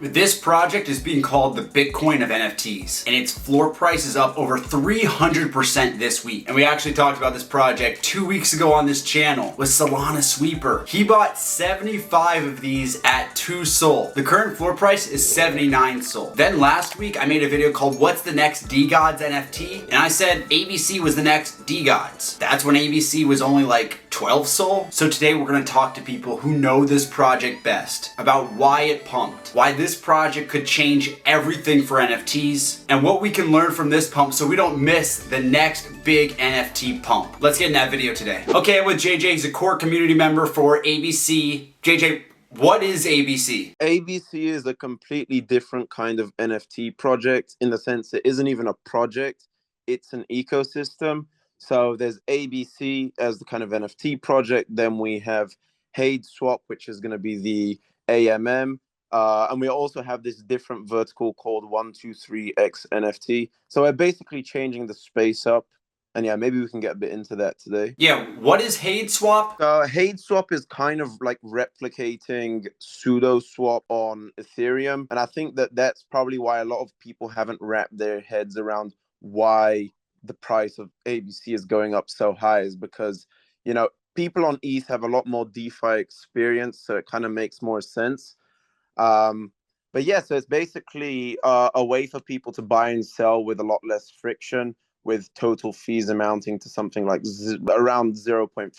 This project is being called the Bitcoin of NFTs, and its floor price is up over 300% this week. And we actually talked about this project 2 weeks ago on this channel with Solana Sweeper. He bought 75 of these at 2 SOL. The current floor price is 79 SOL. Then last week I made a video called What's the Next DeGods NFT? And I said ABC was the next DeGods. That's when ABC was only like 12 SOL. So today we're gonna talk to people who know this project best about why it pumped, why this project could change everything for NFTs, and what we can learn from this pump so we don't miss the next big NFT pump. Let's get in that video today. Okay, I'm with JJ. He's a core community member for ABC. JJ, what is ABC? ABC is a completely different kind of NFT project in the sense it isn't even a project, it's an ecosystem. So there's ABC as the kind of NFT project. Then we have Swap, which is going to be the AMM. And we also have this different vertical called 123x NFT. So we're basically changing the space up. And yeah, maybe we can get a bit into that today. Yeah, what is Swap? Swap is kind of like replicating pseudo swap on Ethereum. And I think that that's probably why a lot of people haven't wrapped their heads around why the price of ABC is going up so high, is because, you know, people on ETH have a lot more DeFi experience, so it kind of makes more sense. But yeah, so it's basically a way for people to buy and sell with a lot less friction, with total fees amounting to something like around 0.5%.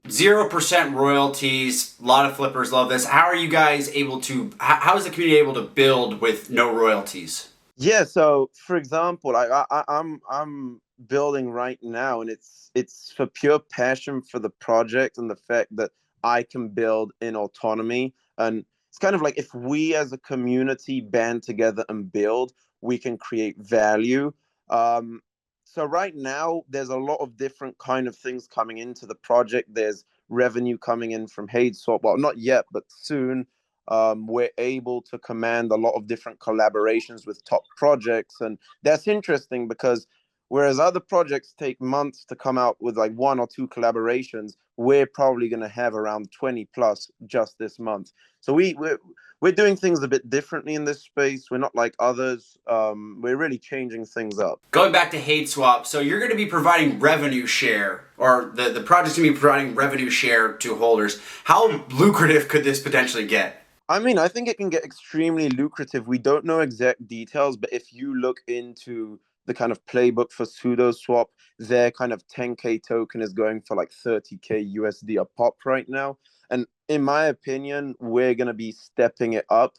0% royalties. A lot of flippers love this. How are you guys able to, how is the community able to build with no royalties? Yeah, so for example, I'm building right now, and it's for pure passion for the project and the fact that I can build in autonomy. And it's kind of like if we as a community band together and build, we can create value. So right now, there's a lot of different kind of things coming into the project. There's revenue coming in from Swap. Well, not yet, but soon. We're able to command a lot of different collaborations with top projects. And that's interesting because whereas other projects take months to come out with like 1 or 2 collaborations, we're probably going to have around 20 plus just this month. So we're doing things a bit differently in this space. We're not like others. We're really changing things up. Going back to Swap, so you're going to be providing revenue share, or the project's going to be providing revenue share to holders. How lucrative could this potentially get? I mean, I think it can get extremely lucrative. We don't know exact details, but if you look into the kind of playbook for pseudo swap, their kind of 10K token is going for like 30K USD a pop right now. And in my opinion, we're going to be stepping it up.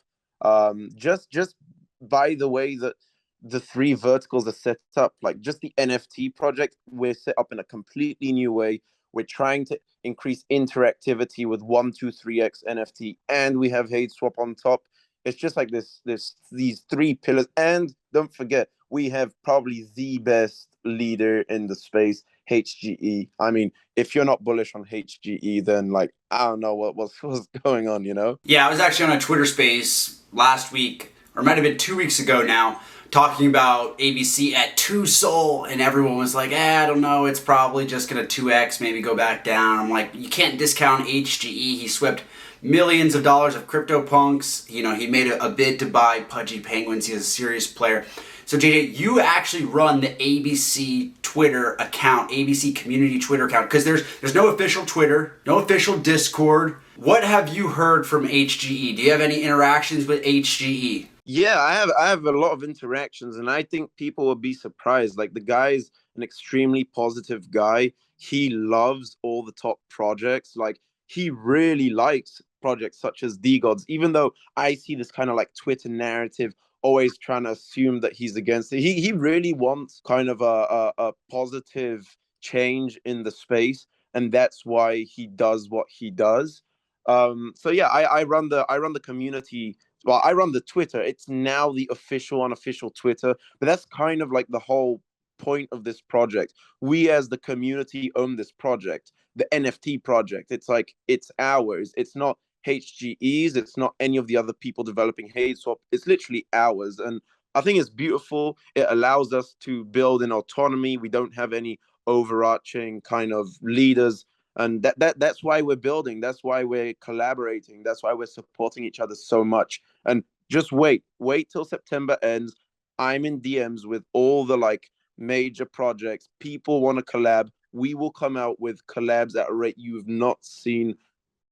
Just by the way that the 3 verticals are set up, like just the NFT project, we're set up in a completely new way. We're trying to increase interactivity with 123x NFT, and we have Swap on top. It's just like these 3 pillars. And don't forget, we have probably the best leader in the space, HGE. I mean, if you're not bullish on HGE, then like I don't know what's going on, you know? Yeah, I was actually on a Twitter space last week, or it might have been 2 weeks ago now, talking about ABC at 2 SOL, and everyone was like, I don't know, it's probably just gonna 2x, maybe go back down. I'm like, you can't discount HGE. He swept millions of dollars of CryptoPunks. You know, he made a bid to buy Pudgy Penguins. He's a serious player. So JJ, you actually run the ABC Twitter account, ABC community Twitter account, because there's no official Twitter, no official Discord. What have you heard from HGE? Do you have any interactions with HGE? Yeah, I have a lot of interactions, and I think people will be surprised. Like, the guy's an extremely positive guy. He loves all the top projects. Like, he really likes projects such as DeGods, even though I see this kind of like Twitter narrative always trying to assume that he's against it. He really wants kind of a positive change in the space, and that's why he does what he does. So yeah, I run the community. Well, I run the Twitter. It's now the official, unofficial Twitter, but that's kind of like the whole point of this project. We as the community own this project, the NFT project. It's like, it's ours. It's not HGE's. It's not any of the other people developing Swap. It's literally ours. And I think it's beautiful. It allows us to build in autonomy. We don't have any overarching kind of leaders. And that's why we're building. That's why we're collaborating. That's why we're supporting each other so much. And Just wait till September ends. I'm in DMs with all the like major projects. People want to collab. We will come out with collabs at a rate you've not seen.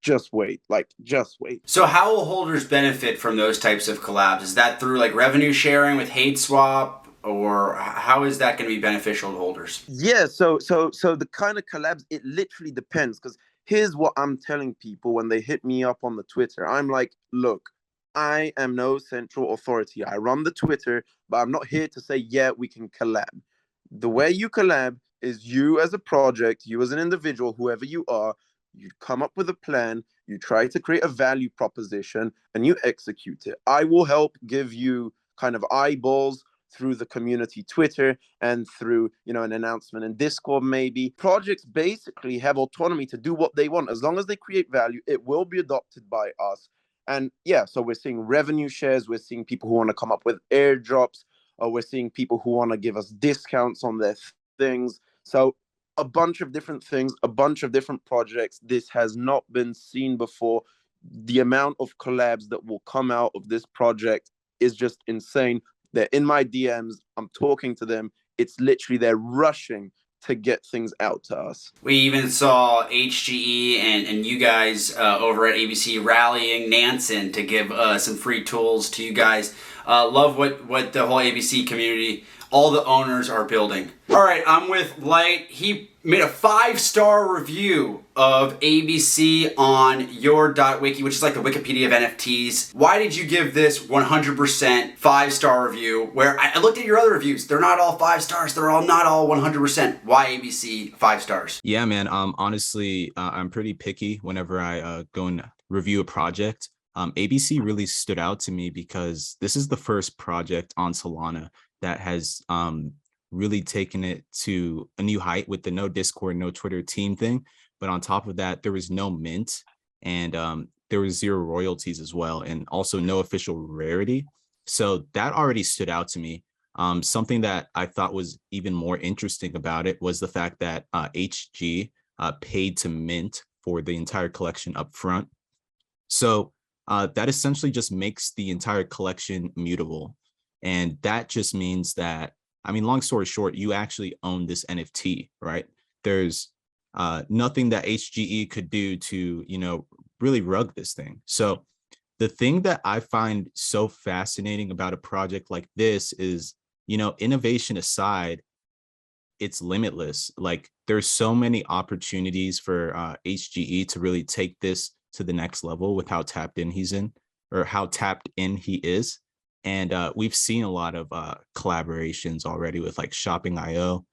Just wait, like just wait. So how will holders benefit from those types of collabs? Is that through like revenue sharing with Hate Swap, or how is that going to be beneficial to holders? Yeah, so the kind of collabs, it literally depends. Because here's what I'm telling people when they hit me up on the Twitter. I'm like, look, I am no central authority. I run the Twitter, but I'm not here to say, yeah, we can collab. The way you collab is you as a project, you as an individual, whoever you are, you come up with a plan, you try to create a value proposition, and you execute it. I will help give you kind of eyeballs through the community Twitter and through, an announcement in Discord maybe. Projects basically have autonomy to do what they want. As long as they create value, it will be adopted by us. And yeah, so we're seeing revenue shares, we're seeing people who want to come up with airdrops, or we're seeing people who want to give us discounts on their things. So a bunch of different things, a bunch of different projects. This has not been seen before. The amount of collabs that will come out of this project is just insane. They're in my DMs. I'm talking to them. It's literally they're rushing to get things out to us. We even saw HGE and you guys over at ABC rallying Nansen to give some free tools to you guys. Love what the whole ABC community, all the owners are building. All right, I'm with Light. He made a 5-star review of ABC on your.wiki, which is like the Wikipedia of NFTs. Why did you give this 100% 5-star review? Where I looked at your other reviews, they're not all 5 stars. They're all not all 100%. Why ABC 5 stars? Yeah, man. Honestly, I'm pretty picky whenever I go and review a project. ABC really stood out to me because this is the first project on Solana that has really taken it to a new height with the no Discord, no Twitter team thing. But on top of that, there was no mint, and there was 0 royalties as well, and also no official rarity. So that already stood out to me. Something that I thought was even more interesting about it was the fact that HG paid to mint for the entire collection up front. So that essentially just makes the entire collection mutable. And that just means that, I mean, long story short, you actually own this NFT, right? There's nothing that HGE could do to, really rug this thing. So the thing that I find so fascinating about a project like this is, innovation aside, it's limitless. Like there's so many opportunities for HGE to really take this to the next level with how tapped in he's in, or how tapped in he is. And we've seen a lot of collaborations already with like Shopping.io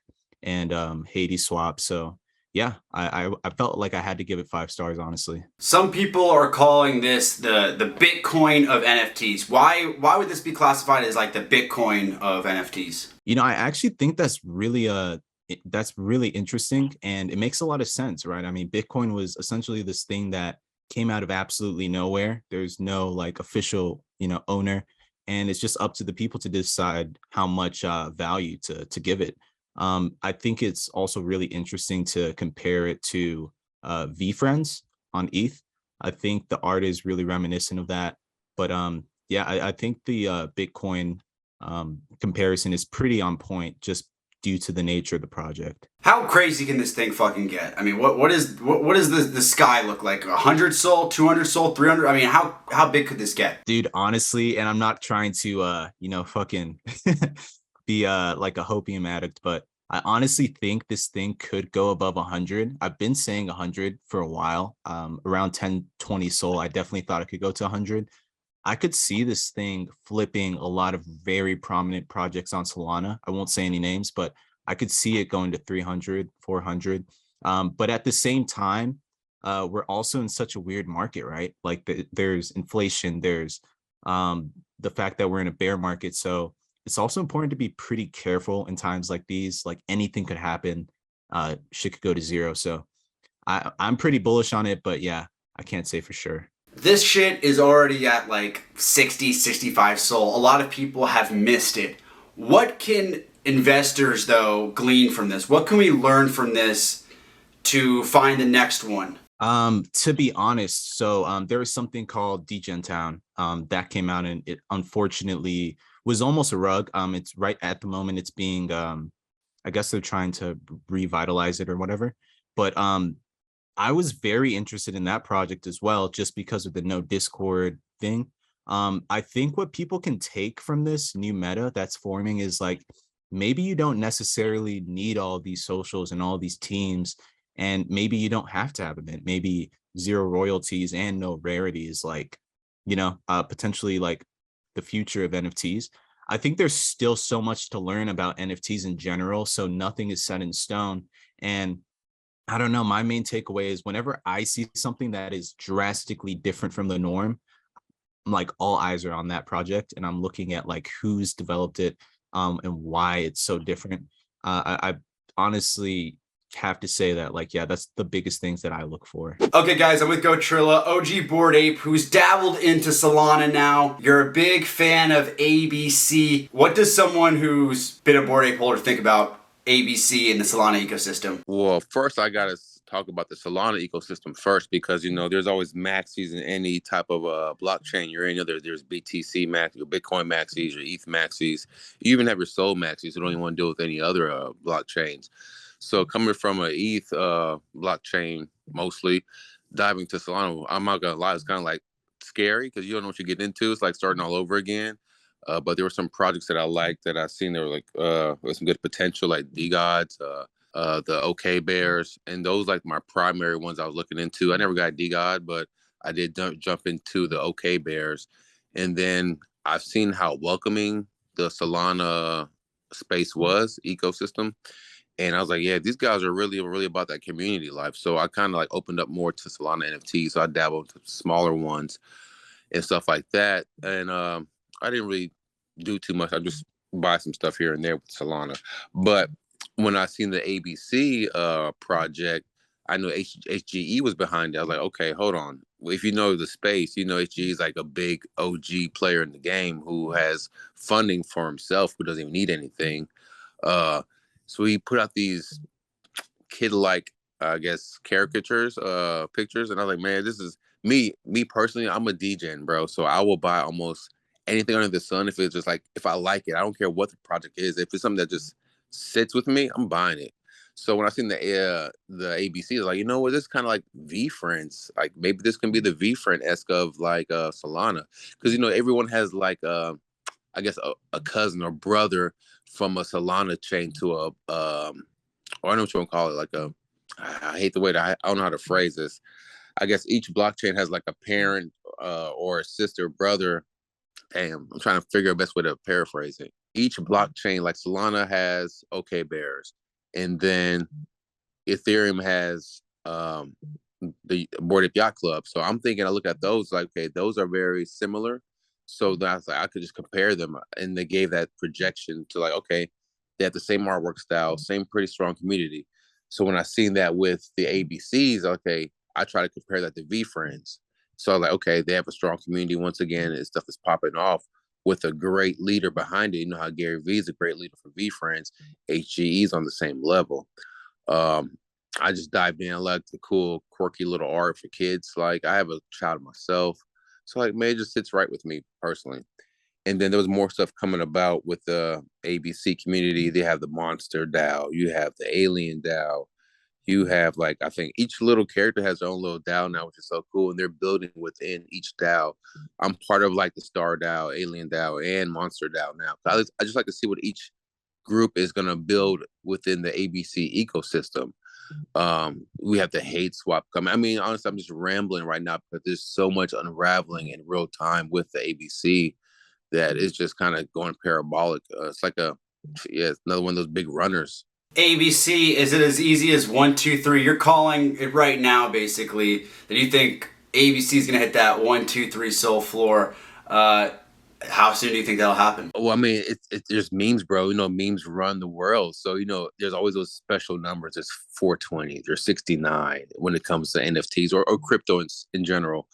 and Hades Swap. So yeah, I felt like I had to give it 5 stars, honestly. Some people are calling this the Bitcoin of NFTs. Why would this be classified as like the Bitcoin of NFTs? I actually think that's really interesting, and it makes a lot of sense, right? I mean, Bitcoin was essentially this thing that came out of absolutely nowhere. There's no like official, owner, and it's just up to the people to decide how much value to give it. I think it's also really interesting to compare it to VFriends on ETH. I think the art is really reminiscent of that. But yeah, I think the Bitcoin comparison is pretty on point just due to the nature of the project. How crazy can this thing fucking get? I mean, what does the sky look like? 100 SOL, 200 SOL, 300? I mean, how big could this get? Dude, honestly, and I'm not trying to fucking be like a hopium addict, but I honestly think this thing could go above 100. I've been saying 100 for a while. Around 10, 20 SOL, I definitely thought it could go to 100. I could see this thing flipping a lot of very prominent projects on Solana. I won't say any names, but I could see it going to 300, 400. But at the same time, we're also in such a weird market, right? Like there's inflation, there's the fact that we're in a bear market. So it's also important to be pretty careful in times like these. Like anything could happen. Shit could go to 0. So I'm pretty bullish on it, but yeah, I can't say for sure. This shit is already at like 60, 65 SOL. A lot of people have missed it. What can investors, though, glean from this? What can we learn from this to find the next one? To be honest, so there was something called Town that came out, and it unfortunately was almost a rug. It's right at the moment it's being I guess they're trying to revitalize it or whatever. But I was very interested in that project as well, just because of the no Discord thing. I think what people can take from this new meta that's forming is like, maybe you don't necessarily need all these socials and all these teams, and maybe you don't have to have a mint. Maybe zero royalties and no rarity is like, potentially like the future of NFTs. I think there's still so much to learn about NFTs in general, so nothing is set in stone. And I don't know, my main takeaway is whenever I see something that is drastically different from the norm, I'm like all eyes are on that project, and I'm looking at like who's developed it, and why it's so different. I honestly have to say that, like, yeah, that's the biggest things that I look for. Okay, guys, I'm with Go Trilla, OG Bored Ape, who's dabbled into Solana now. You're a big fan of ABC. What does someone who's been a Bored Ape holder think about ABC in the Solana ecosystem? Well, first I gotta talk about the Solana ecosystem first, because there's always maxis in any type of blockchain you're in. There's BTC max, your Bitcoin maxis, your ETH maxis. You even have your Sol maxis who don't even want to deal with any other blockchains. So coming from a ETH blockchain mostly, diving to Solana, I'm not gonna lie, it's kind of like scary because you don't know what you get into. It's like starting all over again. But there were some projects that I liked that I seen there were like with some good potential, like DGods, the OK Bears, and those like my primary ones I was looking into. I never got DGod, but I did jump into the OK Bears, and then I've seen how welcoming the Solana space was ecosystem, and I was like, yeah, these guys are really about that community life. So I kind of like opened up more to Solana NFTs. So I dabbled into smaller ones and stuff like that, and I didn't really do too much. I just buy some stuff here and there with Solana. But when I seen the ABC project, I knew HGE was behind it. I was like, okay, hold on. Well, if you know the space, HGE is like a big OG player in the game who has funding for himself, who doesn't even need anything. So he put out these kid-like, I guess, caricatures, pictures, and I was like, man, this is me personally. I'm a DJ, bro, so I will buy almost anything under the sun if it's just like, if I like it. I don't care what the project is. If it's something that just sits with me, I'm buying it. So when I seen the ABC, I was like, you know what, this is kind of like VFriends. Like maybe this can be the VFriend-esque of like Solana, because everyone has like I guess a cousin or brother from a Solana chain to a or I know what you want to call it, like I hate the way that I don't know how to phrase this. I guess each blockchain has like a parent or a sister, brother. Damn, I'm trying to figure out the best way to paraphrase it. Each blockchain, like Solana has OK Bears, and then Ethereum has the Bored Ape Yacht Club. So I'm thinking, I look at those like, okay, those are very similar. So that's like I could just compare them, and they gave that projection to like, okay, they have the same artwork style, same pretty strong community. So when I seen that with the ABCs, okay, I try to compare that to VFriends. So I was like, okay, they have a strong community once again, and stuff is popping off with a great leader behind it. You know how Gary Vee is a great leader for VFriends. HGE is on the same level. I just dived in. I like the cool, quirky little art for kids. Like I have a child myself, so like, man, it just sits right with me personally. And then there was more stuff coming about with the ABC community. They have the Monster DAO. You have the Alien DAO. You have like, I think each little character has their own little DAO now, which is so cool. And they're building within each DAO. I'm part of like the Star DAO, Alien DAO, and Monster DAO now. I just like to see what each group is going to build within the ABC ecosystem. We have the hate swap coming. I mean, honestly, I'm just rambling right now because there's so much unraveling in real time with the ABC that is just kind of going parabolic. It's like it's another one of those big runners. ABC, is it as easy as 1, 2, 3? You're calling it right now, basically, that you think ABC is going to hit that 1, 2, 3 soul floor. How soon do you think that'll happen? Well, I mean, there's memes, bro. Memes run the world. So, there's always those special numbers. There's 420, there's 69 when it comes to NFTs or crypto in general.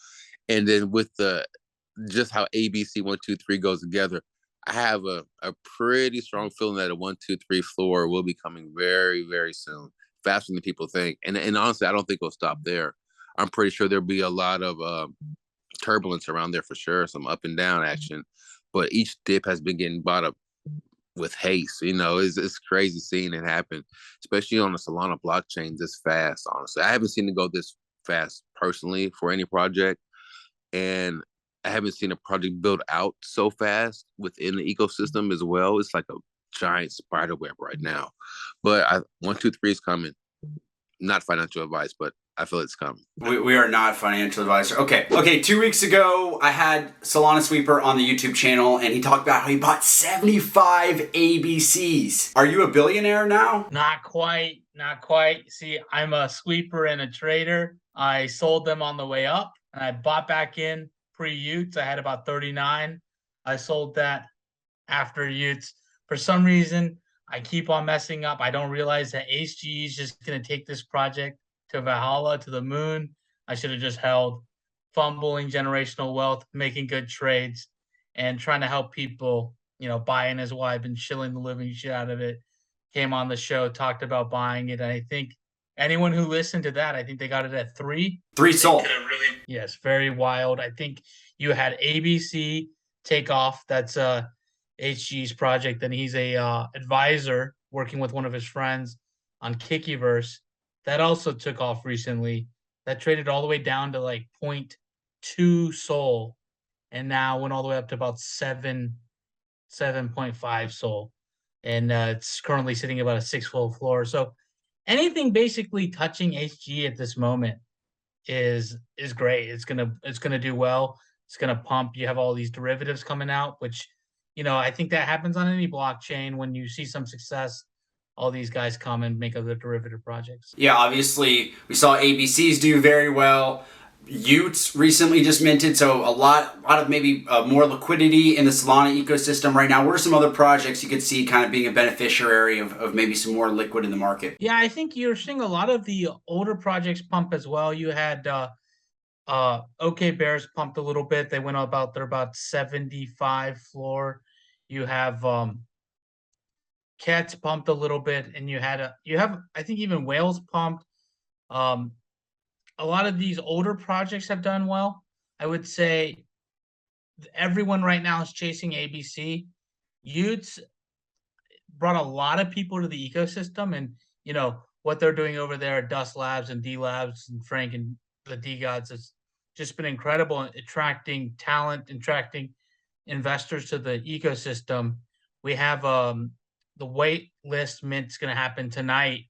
And then with just how ABC 1, 2, 3 goes together, I have a pretty strong feeling that a 1, 2, 3 floor will be coming very, very soon, faster than people think. And honestly, I don't think it'll stop there. I'm pretty sure there'll be a lot of turbulence around there for sure, some up and down action. But each dip has been getting bought up with haste. It's crazy seeing it happen, especially on the Solana blockchain this fast. Honestly, I haven't seen it go this fast personally for any project, and I haven't seen a project build out so fast within the ecosystem as well. It's like a giant spider web right now. But 123 is coming. Not financial advice, but I feel it's coming. We are not financial advisor. Okay. 2 weeks ago, I had Solana Sweeper on the YouTube channel, and he talked about how he bought 75 ABCs. Are you a billionaire now? Not quite. See, I'm a sweeper and a trader. I sold them on the way up, and I bought back in pre-Utes. I had about 39. I sold that after Utes. For some reason, I keep on messing up. I don't realize that HGE is just going to take this project to Valhalla, to the moon. I should have just held, fumbling generational wealth, making good trades, and trying to help people, buying is why I've been chilling the living shit out of it. Came on the show, talked about buying it, and I think anyone who listened to that, I think they got it at 3. 3 sold. Yes, very wild. I think you had ABC take off. That's HG's project, and he's a advisor working with one of his friends on Kikiverse. That also took off recently. That traded all the way down to like 0.2 Sol, and now went all the way up to about 7.5 Sol, and it's currently sitting about a 6-fold floor. So anything basically touching HG at this moment is great. It's gonna do well. It's gonna pump. You have all these derivatives coming out, which I think that happens on any blockchain. When you see some success, all these guys come and make other derivative projects. Yeah, obviously we saw ABCs do very well. Utes recently just minted, so a lot of maybe more liquidity in the Solana ecosystem right now. What are some other projects you could see kind of being a beneficiary of maybe some more liquid in the market? Yeah, I think you're seeing a lot of the older projects pump as well. You had OK Bears pumped a little bit. They went they're about 75 floor. You have Cats pumped a little bit, and you have I think even Whales pumped. A lot of these older projects have done well. I would say everyone right now is chasing ABC. Utes brought a lot of people to the ecosystem, and what they're doing over there at Dust Labs and D Labs and Frank and the D Gods has just been incredible, attracting talent, attracting investors to the ecosystem. We have the wait list mint's going to happen tonight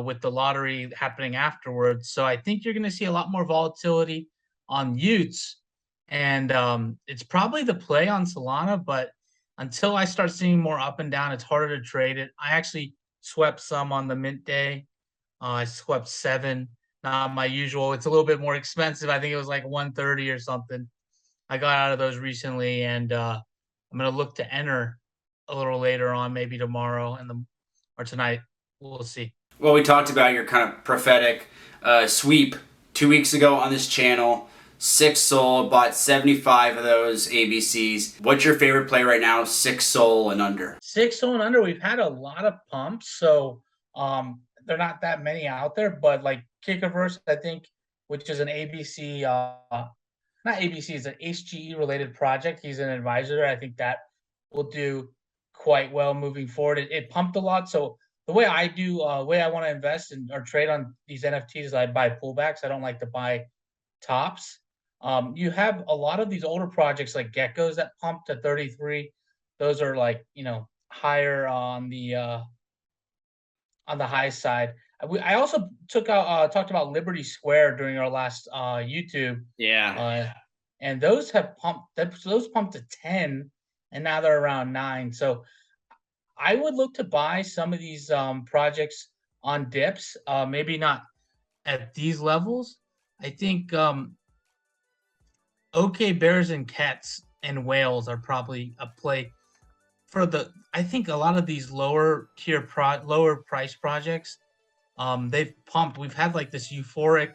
with the lottery happening afterwards. So I think you're going to see a lot more volatility on Utes, and it's probably the play on Solana. But until I start seeing more up and down, it's harder to trade it. I actually swept some on the mint day. I swept 7. Not my usual. It's a little bit more expensive. I think it was like 130 or something. I got out of those recently, and I'm going to look to enter a little later on, maybe tomorrow or tonight. We'll see. Well, we talked about your kind of prophetic sweep 2 weeks ago on this channel. 6 Sol, bought 75 of those ABCs. What's your favorite play right now? 6 Sol and under. 6 Sol and under. We've had a lot of pumps, so they're not that many out there. But like Kikiverse, I think, which is an ABC, not ABC, it's an HGE related project. He's an advisor. I think that will do quite well moving forward. It pumped a lot, so the way I want to invest or trade on these NFTs is I buy pullbacks. I don't like to buy tops. You have a lot of these older projects like Geckos that pumped to 33. Those are like, higher on the high side. I also talked about Liberty Square during our last YouTube. Yeah. And those have pumped. Those pumped to 10, and now they're around 9. So I would look to buy some of these projects on dips. Maybe not at these levels. I think OK Bears and Cats and Whales are probably a play for I think a lot of these lower price projects. They've pumped. We've had like this euphoric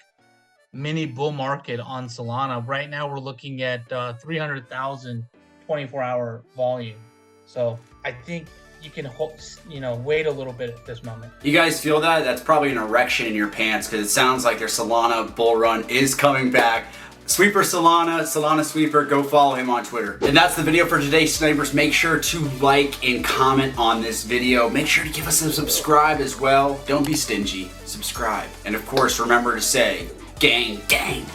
mini bull market on Solana. Right now we're looking at 300,000 24-hour volume. So I think wait a little bit at this moment. You guys feel that? That's probably an erection in your pants because it sounds like their Solana bull run is coming back. Sweeper Solana, Solana Sweeper, go follow him on Twitter. And that's the video for today, snipers. Make sure to like and comment on this video. Make sure to give us a subscribe as well. Don't be stingy, subscribe. And of course, remember to say, gang, gang.